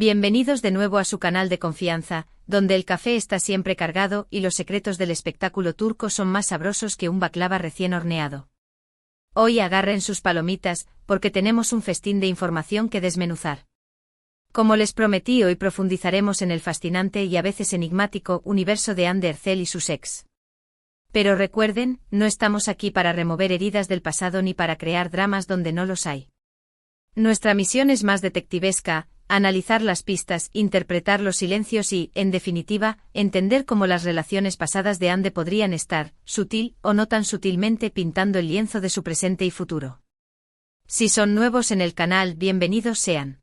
Bienvenidos de nuevo a su canal de confianza, donde el café está siempre cargado y los secretos del espectáculo turco son más sabrosos que un baklava recién horneado. Hoy agarren sus palomitas, porque tenemos un festín de información que desmenuzar. Como les prometí, hoy profundizaremos en el fascinante y a veces enigmático universo de Hande Erçel y sus ex. Pero recuerden, no estamos aquí para remover heridas del pasado ni para crear dramas donde no los hay. Nuestra misión es más detectivesca: analizar las pistas, interpretar los silencios y, en definitiva, entender cómo las relaciones pasadas de Hande podrían estar, sutil o no tan sutilmente, pintando el lienzo de su presente y futuro. Si son nuevos en el canal, bienvenidos sean.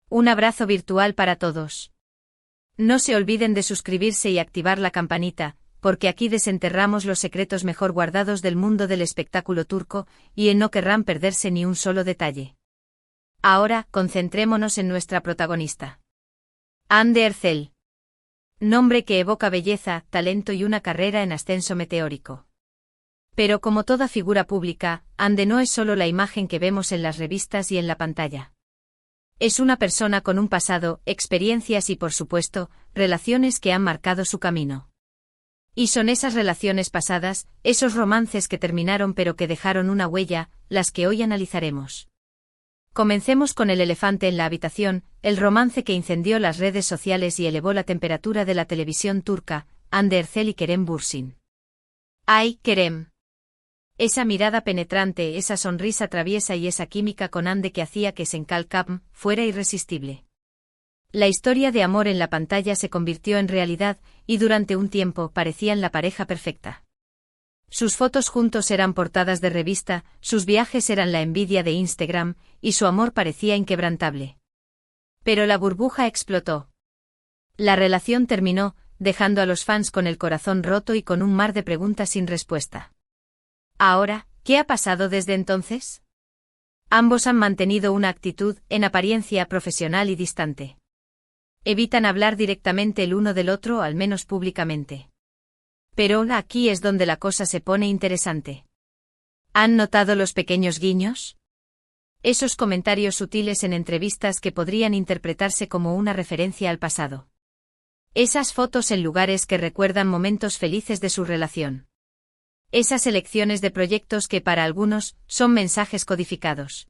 Un abrazo virtual para todos. No se olviden de suscribirse y activar la campanita, porque aquí desenterramos los secretos mejor guardados del mundo del espectáculo turco, y no querrán perderse ni un solo detalle. Ahora, concentrémonos en nuestra protagonista. Hande Erçel. Nombre que evoca belleza, talento y una carrera en ascenso meteórico. Pero como toda figura pública, Hande no es solo la imagen que vemos en las revistas y en la pantalla. Es una persona con un pasado, experiencias y, por supuesto, relaciones que han marcado su camino. Y son esas relaciones pasadas, esos romances que terminaron pero que dejaron una huella, las que hoy analizaremos. Comencemos con el elefante en la habitación, el romance que incendió las redes sociales y elevó la temperatura de la televisión turca, Hande Erçel y Kerem Bürsin. ¡Ay, Kerem! Esa mirada penetrante, esa sonrisa traviesa y esa química con Hande que hacía que Senkalkam fuera irresistible. La historia de amor en la pantalla se convirtió en realidad, y durante un tiempo parecían la pareja perfecta. Sus fotos juntos eran portadas de revista, sus viajes eran la envidia de Instagram, y su amor parecía inquebrantable. Pero la burbuja explotó. La relación terminó, dejando a los fans con el corazón roto y con un mar de preguntas sin respuesta. Ahora, ¿qué ha pasado desde entonces? Ambos han mantenido una actitud, en apariencia, profesional y distante. Evitan hablar directamente el uno del otro, al menos públicamente. Pero aquí es donde la cosa se pone interesante. ¿Han notado los pequeños guiños? Esos comentarios sutiles en entrevistas que podrían interpretarse como una referencia al pasado. Esas fotos en lugares que recuerdan momentos felices de su relación. Esas elecciones de proyectos que para algunos son mensajes codificados.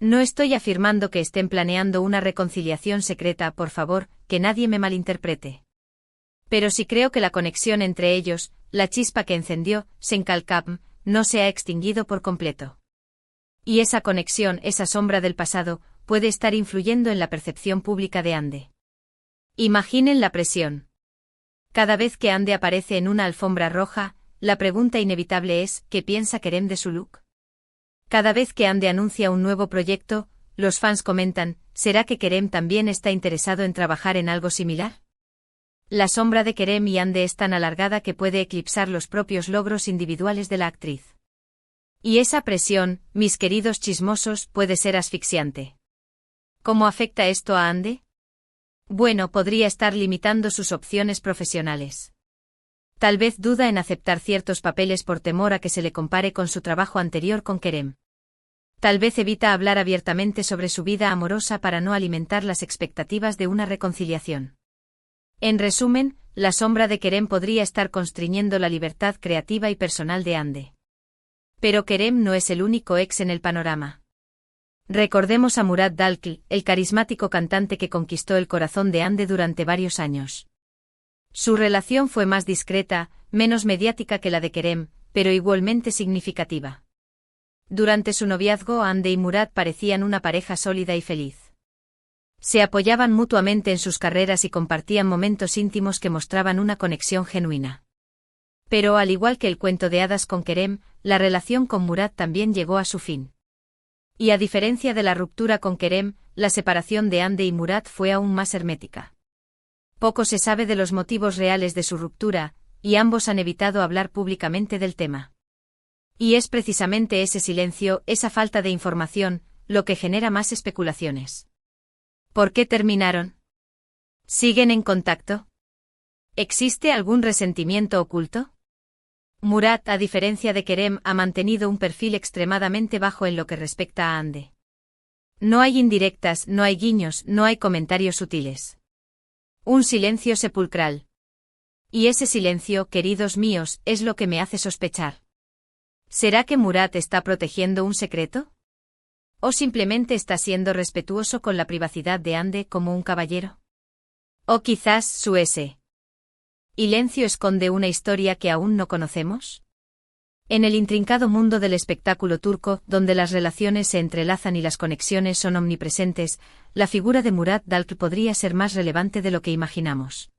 No estoy afirmando que estén planeando una reconciliación secreta, por favor, que nadie me malinterprete. Pero sí creo que la conexión entre ellos, la chispa que encendió Senkalkam, no se ha extinguido por completo. Y esa conexión, esa sombra del pasado, puede estar influyendo en la percepción pública de Hande. Imaginen la presión. Cada vez que Hande aparece en una alfombra roja, la pregunta inevitable es: ¿qué piensa Kerem de su look? Cada vez que Hande anuncia un nuevo proyecto, los fans comentan: ¿será que Kerem también está interesado en trabajar en algo similar? La sombra de Kerem y Hande es tan alargada que puede eclipsar los propios logros individuales de la actriz. Y esa presión, mis queridos chismosos, puede ser asfixiante. ¿Cómo afecta esto a Hande? Bueno, podría estar limitando sus opciones profesionales. Tal vez duda en aceptar ciertos papeles por temor a que se le compare con su trabajo anterior con Kerem. Tal vez evita hablar abiertamente sobre su vida amorosa para no alimentar las expectativas de una reconciliación. En resumen, la sombra de Kerem podría estar constriñendo la libertad creativa y personal de Hande. Pero Kerem no es el único ex en el panorama. Recordemos a Murat Dalkl, el carismático cantante que conquistó el corazón de Hande durante varios años. Su relación fue más discreta, menos mediática que la de Kerem, pero igualmente significativa. Durante su noviazgo, Hande y Murat parecían una pareja sólida y feliz. Se apoyaban mutuamente en sus carreras y compartían momentos íntimos que mostraban una conexión genuina. Pero al igual que el cuento de hadas con Kerem, la relación con Murat también llegó a su fin. Y a diferencia de la ruptura con Kerem, la separación de Hande y Murat fue aún más hermética. Poco se sabe de los motivos reales de su ruptura, y ambos han evitado hablar públicamente del tema. Y es precisamente ese silencio, esa falta de información, lo que genera más especulaciones. ¿Por qué terminaron? ¿Siguen en contacto? ¿Existe algún resentimiento oculto? Murat, a diferencia de Kerem, ha mantenido un perfil extremadamente bajo en lo que respecta a Hande. No hay indirectas, no hay guiños, no hay comentarios sutiles. Un silencio sepulcral. Y ese silencio, queridos míos, es lo que me hace sospechar. ¿Será que Murat está protegiendo un secreto? ¿O simplemente está siendo respetuoso con la privacidad de Hande como un caballero? ¿O quizás su silencio esconde una historia que aún no conocemos? En el intrincado mundo del espectáculo turco, donde las relaciones se entrelazan y las conexiones son omnipresentes, la figura de Murat Dalkl podría ser más relevante de lo que imaginamos.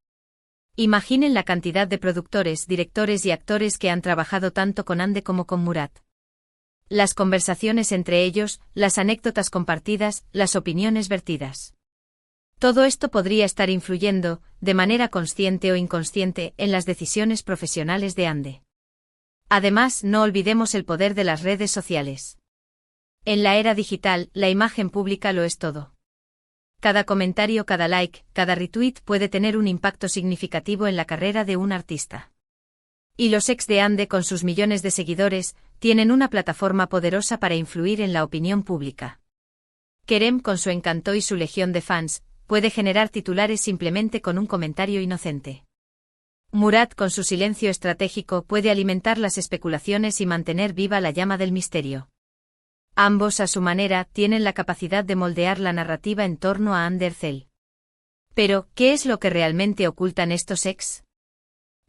Imaginen la cantidad de productores, directores y actores que han trabajado tanto con Hande como con Murat. Las conversaciones entre ellos, las anécdotas compartidas, las opiniones vertidas. Todo esto podría estar influyendo, de manera consciente o inconsciente, en las decisiones profesionales de Hande. Además, no olvidemos el poder de las redes sociales. En la era digital, la imagen pública lo es todo. Cada comentario, cada like, cada retweet puede tener un impacto significativo en la carrera de un artista. Y los ex de Hande, con sus millones de seguidores, tienen una plataforma poderosa para influir en la opinión pública. Kerem, con su encanto y su legión de fans, puede generar titulares simplemente con un comentario inocente. Murat, con su silencio estratégico, puede alimentar las especulaciones y mantener viva la llama del misterio. Ambos, a su manera, tienen la capacidad de moldear la narrativa en torno a Hande Erçel. Pero, ¿qué es lo que realmente ocultan estos ex?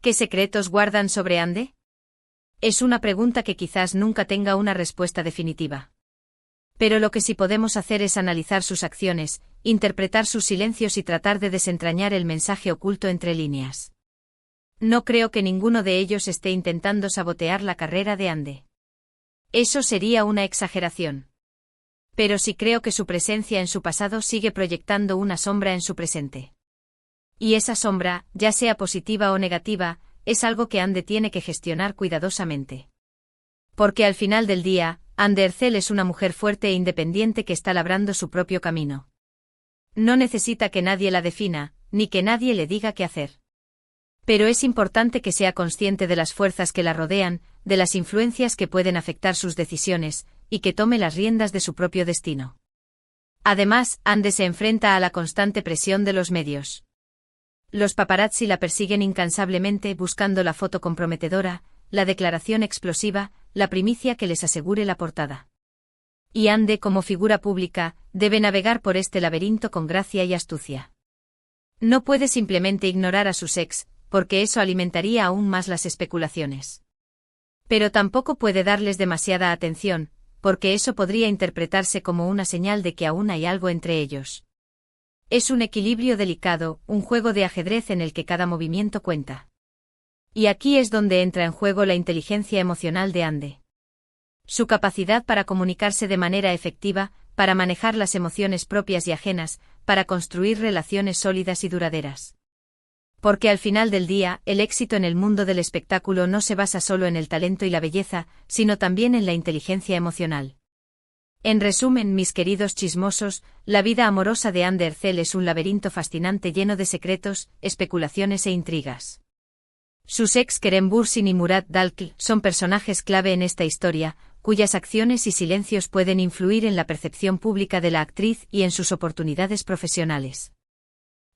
¿Qué secretos guardan sobre Hande? Es una pregunta que quizás nunca tenga una respuesta definitiva. Pero lo que sí podemos hacer es analizar sus acciones, interpretar sus silencios y tratar de desentrañar el mensaje oculto entre líneas. No creo que ninguno de ellos esté intentando sabotear la carrera de Hande. Eso sería una exageración. Pero sí creo que su presencia en su pasado sigue proyectando una sombra en su presente. Y esa sombra, ya sea positiva o negativa, es algo que Hande tiene que gestionar cuidadosamente. Porque al final del día, Hande Erçel es una mujer fuerte e independiente que está labrando su propio camino. No necesita que nadie la defina, ni que nadie le diga qué hacer. Pero es importante que sea consciente de las fuerzas que la rodean, de las influencias que pueden afectar sus decisiones, y que tome las riendas de su propio destino. Además, Hande se enfrenta a la constante presión de los medios. Los paparazzi la persiguen incansablemente buscando la foto comprometedora, la declaración explosiva, la primicia que les asegure la portada. Y Hande, como figura pública, debe navegar por este laberinto con gracia y astucia. No puede simplemente ignorar a sus ex, porque eso alimentaría aún más las especulaciones. Pero tampoco puede darles demasiada atención, porque eso podría interpretarse como una señal de que aún hay algo entre ellos. Es un equilibrio delicado, un juego de ajedrez en el que cada movimiento cuenta. Y aquí es donde entra en juego la inteligencia emocional de Hande. Su capacidad para comunicarse de manera efectiva, para manejar las emociones propias y ajenas, para construir relaciones sólidas y duraderas. Porque al final del día, el éxito en el mundo del espectáculo no se basa solo en el talento y la belleza, sino también en la inteligencia emocional. En resumen, mis queridos chismosos, la vida amorosa de Hande Erçel es un laberinto fascinante lleno de secretos, especulaciones e intrigas. Sus ex Kerem Bürsin y Murat Dalkl son personajes clave en esta historia, cuyas acciones y silencios pueden influir en la percepción pública de la actriz y en sus oportunidades profesionales.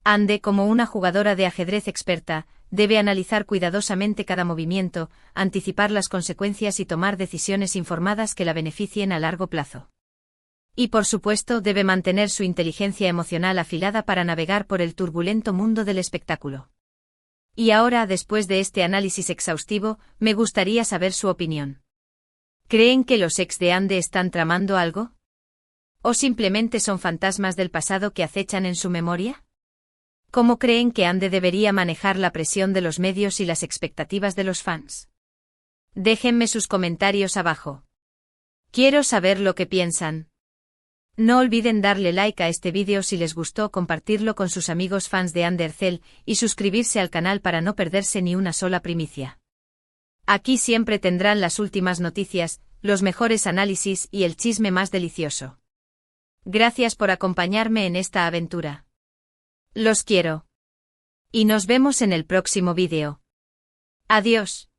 Hande, como una jugadora de ajedrez experta, debe analizar cuidadosamente cada movimiento, anticipar las consecuencias y tomar decisiones informadas que la beneficien a largo plazo. Y por supuesto debe mantener su inteligencia emocional afilada para navegar por el turbulento mundo del espectáculo. Y ahora, después de este análisis exhaustivo, me gustaría saber su opinión. ¿Creen que los ex de Hande están tramando algo? ¿O simplemente son fantasmas del pasado que acechan en su memoria? ¿Cómo creen que Hande debería manejar la presión de los medios y las expectativas de los fans? Déjenme sus comentarios abajo. Quiero saber lo que piensan. No olviden darle like a este vídeo si les gustó, compartirlo con sus amigos fans de Hande Erçel y suscribirse al canal para no perderse ni una sola primicia. Aquí siempre tendrán las últimas noticias, los mejores análisis y el chisme más delicioso. Gracias por acompañarme en esta aventura. Los quiero. Y nos vemos en el próximo vídeo. Adiós.